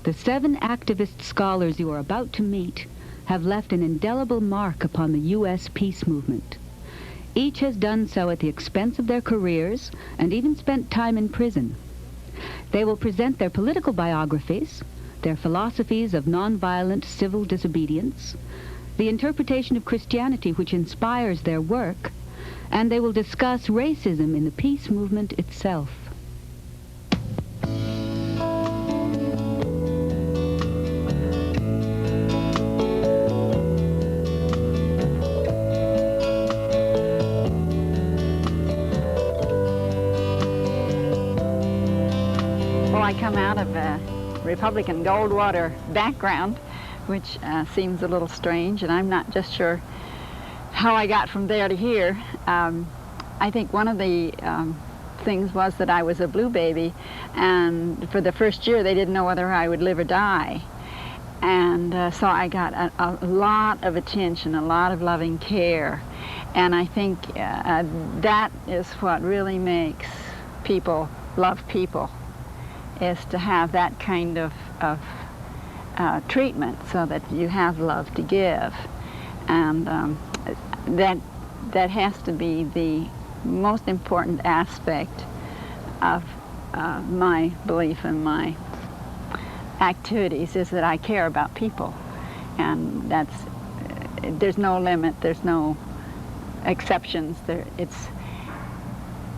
The 7 activist scholars you are about to meet have left an indelible mark upon the U.S. peace movement. Each has done so at the expense of their careers and even spent time in prison. They will present their political biographies, their philosophies of nonviolent civil disobedience, the interpretation of Christianity which inspires their work, and they will discuss racism in the peace movement itself. Well, I come out of a Republican Goldwater background, which seems a little strange, and I'm not just sure how I got from there to here. I think one of the things was that I was a blue baby, and for the first year they didn't know whether I would live or die. And so I got a lot of attention, a lot of loving care. And I think that is what really makes people love people, is to have that kind of treatment, so that you have love to give. And that has to be the most important aspect of my belief and my activities, is that I care about people. And there's no limit, there's no exceptions.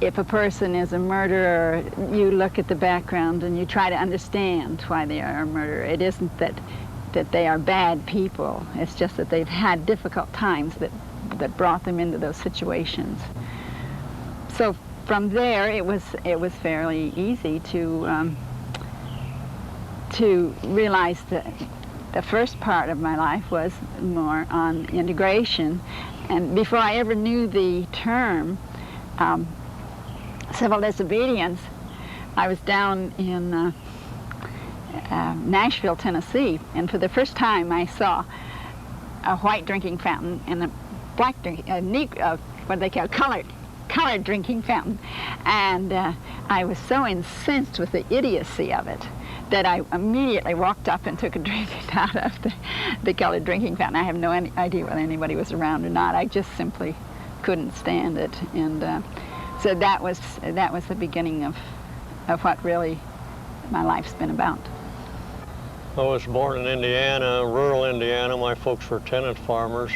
If a person is a murderer, you look at the background and you try to understand why they are a murderer. It isn't that they are bad people. It's just that they've had difficult times that brought them into those situations. So from there, it was fairly easy to realize that the first part of my life was more on integration. And before I ever knew the term civil disobedience, I was down in Nashville, Tennessee, and for the first time I saw a white drinking fountain and a black what they call colored drinking fountain. And I was so incensed with the idiocy of it that I immediately walked up and took a drink out of the colored drinking fountain. I have no idea whether anybody was around or not. I just simply couldn't stand it. And so that was the beginning of what really my life's been about. I was born in Indiana, rural Indiana. My folks were tenant farmers.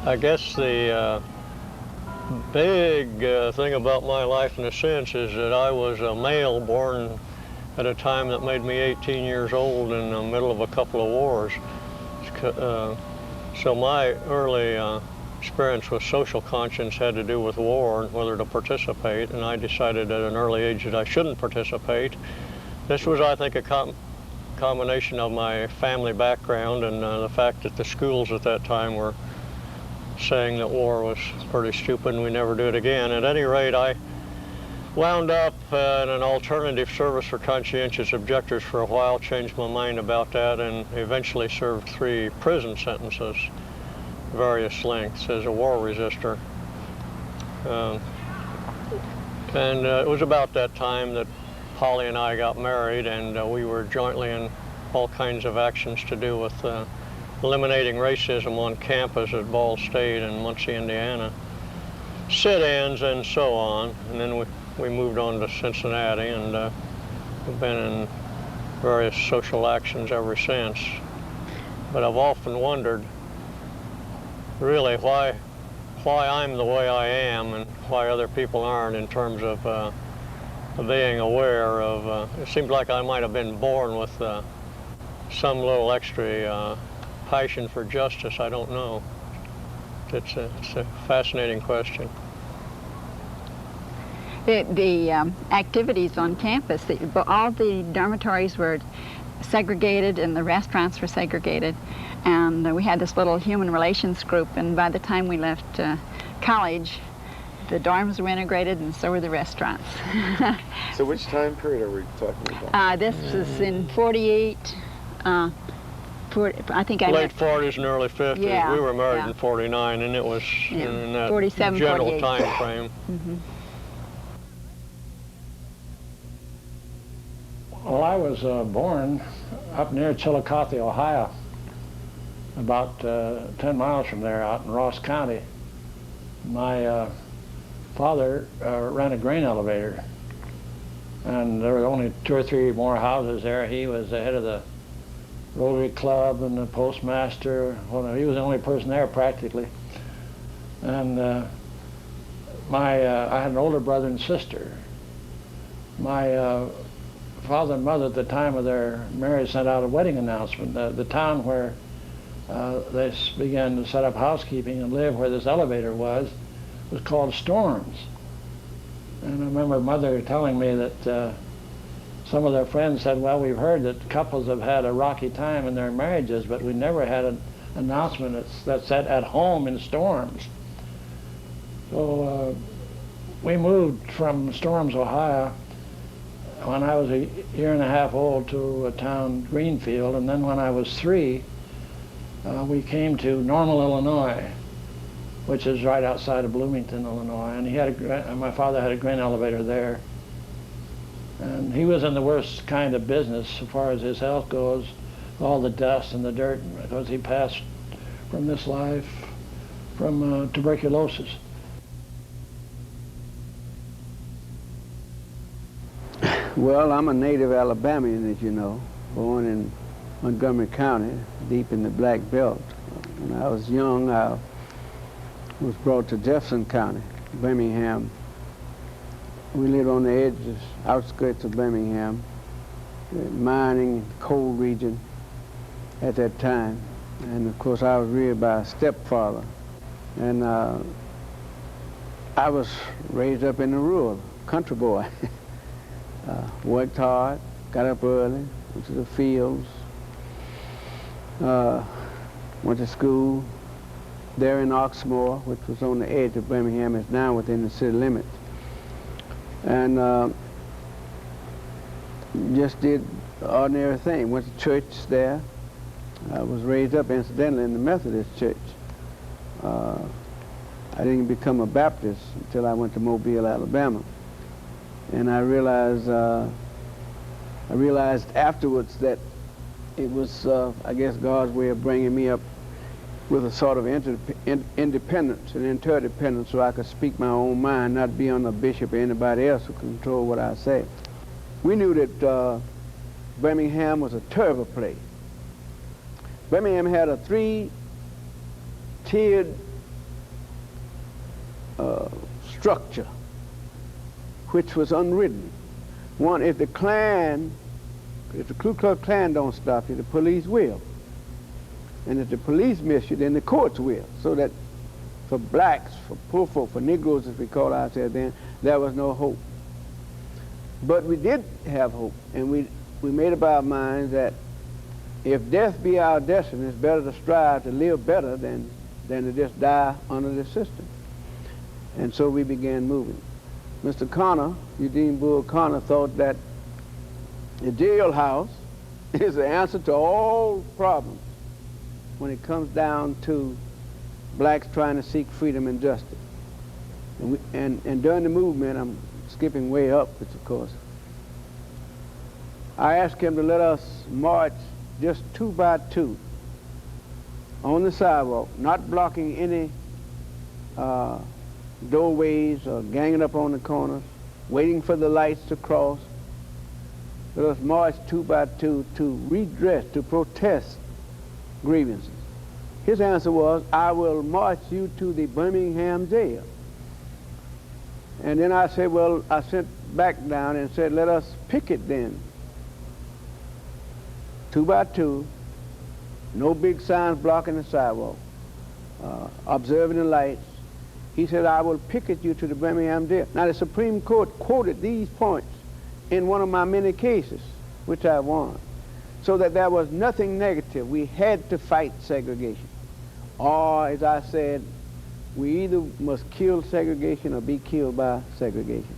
I guess the big thing about my life, in a sense, is that I was a male born at a time that made me 18 years old in the middle of a couple of wars. So my early experience with social conscience had to do with war and whether to participate, and I decided at an early age that I shouldn't participate. This was, I think, a combination of my family background and the fact that the schools at that time were saying that war was pretty stupid and we never do it again. At any rate, I wound up in an alternative service for conscientious objectors for a while, changed my mind about that, and eventually served 3 prison sentences, various lengths, as a war resistor. And it was about that time that Polly and I got married, and we were jointly in all kinds of actions to do with eliminating racism on campus at Ball State in Muncie, Indiana, sit-ins and so on. And then we moved on to Cincinnati, and we've been in various social actions ever since. But I've often wondered, really, why I'm the way I am and why other people aren't, in terms of being aware of, it seems like I might have been born with some little extra passion for justice. I don't know. It's a fascinating question. The activities on campus, all the dormitories were segregated and the restaurants were segregated, and we had this little human relations group, and by the time we left college, the dorms were integrated and so were the restaurants. So which time period are we talking about? This was in 48, I think I late 40s and early 50s. Yeah, we were married yeah. in 49, and it was in that 47, general 48. time frame. Mm-hmm. Well, I was born up near Chillicothe, Ohio, about 10 miles from there, out in Ross County. My father ran a grain elevator, and there were only 2 or 3 more houses there. He was the head of the Rotary Club and the postmaster. Well, no, he was the only person there practically. And I had an older brother and sister. My father and mother at the time of their marriage sent out a wedding announcement. The town where they began to set up housekeeping and live, where this elevator was called Storms. And I remember Mother telling me that some of their friends said, well, we've heard that couples have had a rocky time in their marriages, but we never had an announcement that said at home in Storms. So we moved from Storms, Ohio, when I was a year and a half old, to a town, Greenfield, and then when I was 3, we came to Normal, Illinois, which is right outside of Bloomington, Illinois, and my father had a grain elevator there. And he was in the worst kind of business as far as his health goes, all the dust and the dirt, because he passed from this life from tuberculosis. Well, I'm a native Alabamian, as you know, born in Montgomery County, deep in the Black Belt. When I was young, I was brought to Jefferson County, Birmingham. We lived on the edges, outskirts of Birmingham, mining, coal region at that time. And of course, I was reared by a stepfather. And I was raised up in the rural, country boy. Worked hard, got up early, went to the fields, went to school there in Oxmoor, which was on the edge of Birmingham. It's now within the city limits. And just did the ordinary thing. Went to church there. I was raised up, incidentally, in the Methodist church. I didn't become a Baptist until I went to Mobile, Alabama. And I realized afterwards that it was, I guess, God's way of bringing me up with a sort of independence and interdependence, so I could speak my own mind, not be on a bishop or anybody else who control what I say. We knew that Birmingham was a terrible place. Birmingham had a 3-tiered structure, which was unwritten. One, if the Ku Klux Klan don't stop you, the police will. And if the police miss you, then the courts will. So that for blacks, for poor folk, for Negroes, as we call ourselves then, there was no hope. But we did have hope, and we made up our minds that if death be our destiny, it's better to strive to live better than to just die under the system. And so we began moving. Mr. Connor, Eugene Bull Connor, thought that the jailhouse is the answer to all problems when it comes down to blacks trying to seek freedom and justice. And during the movement, I'm skipping way up, of course, I asked him to let us march just 2 by 2 on the sidewalk, not blocking any doorways or ganging up on the corners, waiting for the lights to cross. Let us march 2 by 2 to redress, to protest grievances. His answer was, I will march you to the Birmingham jail. And then I said, well, I sent back down and said, let us picket then. 2 by 2, no big signs blocking the sidewalk, observing the lights. He said, I will picket you to the Birmingham jail. Now, the Supreme Court quoted these points in one of my many cases, which I won, so that there was nothing negative. We had to fight segregation. Or, as I said, we either must kill segregation or be killed by segregation.